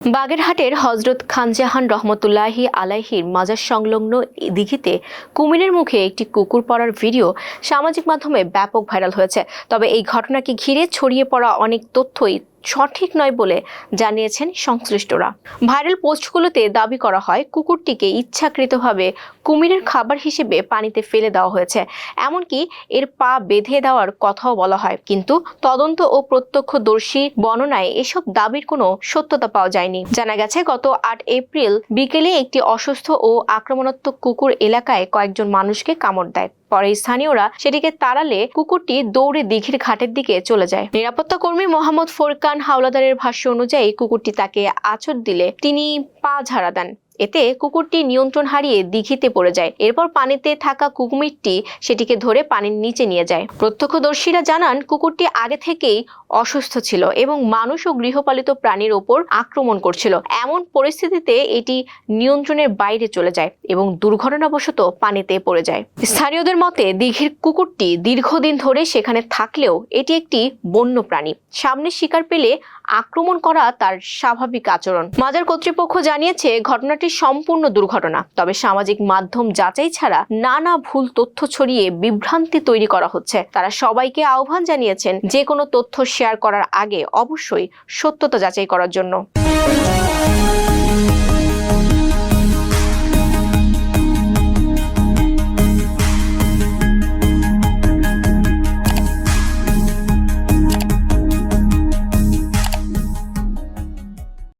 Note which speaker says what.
Speaker 1: বাগেরহাটের হযরত খানজাহান রহমতুল্লাহি আলাইহির মাজার সংলগ্ন দিঘিতে কুমিরের মুখে একটি কুকুর পড়ার ভিডিও সামাজিক মাধ্যমে ব্যাপক ভাইরাল হয়েছে। তবে এই ঘটনাকে ঘিরে ছড়িয়ে পড়া অনেক তথ্যই সঠিক নয় বলে জানিয়েছেন সংশ্লিষ্টরা। ভাইরাল পোস্টগুলোতে দাবি করা হয় কুকুরটিকে ইচ্ছাকৃতভাবে কুমিরের খাবার হিসেবে পানিতে ফেলে দেওয়া হয়েছে, এমনকি এর পা বেঁধে দেওয়ার কথাও বলা হয়। কিন্তু তদন্ত ও প্রত্যক্ষদর্শী বর্ণনায় এসব দাবির কোনো সত্যতা পাওয়া যায়নি। জানা গেছে, গত ৮ এপ্রিল বিকেলে একটি অসুস্থ ও আক্রমণাত্মক কুকুর এলাকায় কয়েকজন মানুষকে কামড় দেয়। পরে স্থানীয়রা সেটিকে তাড়ালে কুকুরটি দৌড়ে দিঘির ঘাটের দিকে চলে যায়। নিরাপত্তা কর্মী মোহাম্মদ ফোরকান হাওলাদারের ভাষ্য অনুযায়ী কুকুরটি তাকে আঁচড় দিলে তিনি পা ঝাড়া দেন। এতে কুকুরটি নিয়ন্ত্রণ হারিয়ে দিঘিতে পড়ে যায়। এরপর পানিতে থাকা কুমিরটি সেটিকে ধরে পানির নিচে নিয়ে যায়। প্রত্যক্ষদর্শীরা জানান, কুকুরটি আগে থেকেই অসুস্থ ছিল এবং মানুষ ও গৃহপালিত প্রাণীর ওপর আক্রমণ করছিল। এমন পরিস্থিতিতে এটি নিয়ন্ত্রণের বাইরে চলে যায় এবং দুর্ঘটনাবশত পানিতে পড়ে যায়। স্থানীয়দের মতে, দিঘির কুকুরটি দীর্ঘদিন ধরে সেখানে থাকলেও এটি একটি বন্য প্রাণী। সামনে শিকার পেলে আক্রমণ করা তার স্বাভাবিক আচরণ। মাজার কর্তৃপক্ষ জানিয়েছে ঘটনাটি সম্পূর্ণ দুর্ঘটনা। তবে সামাজিক মাধ্যম যাচাই ছাড়া নানা ভুল তথ্য ছড়িয়ে বিভ্রান্তি তৈরি করা হচ্ছে। তারা সবাইকে আহ্বান জানিয়েছেন যে কোনো তথ্য শেয়ার করার আগে অবশ্যই সত্যতা যাচাই করার জন্য।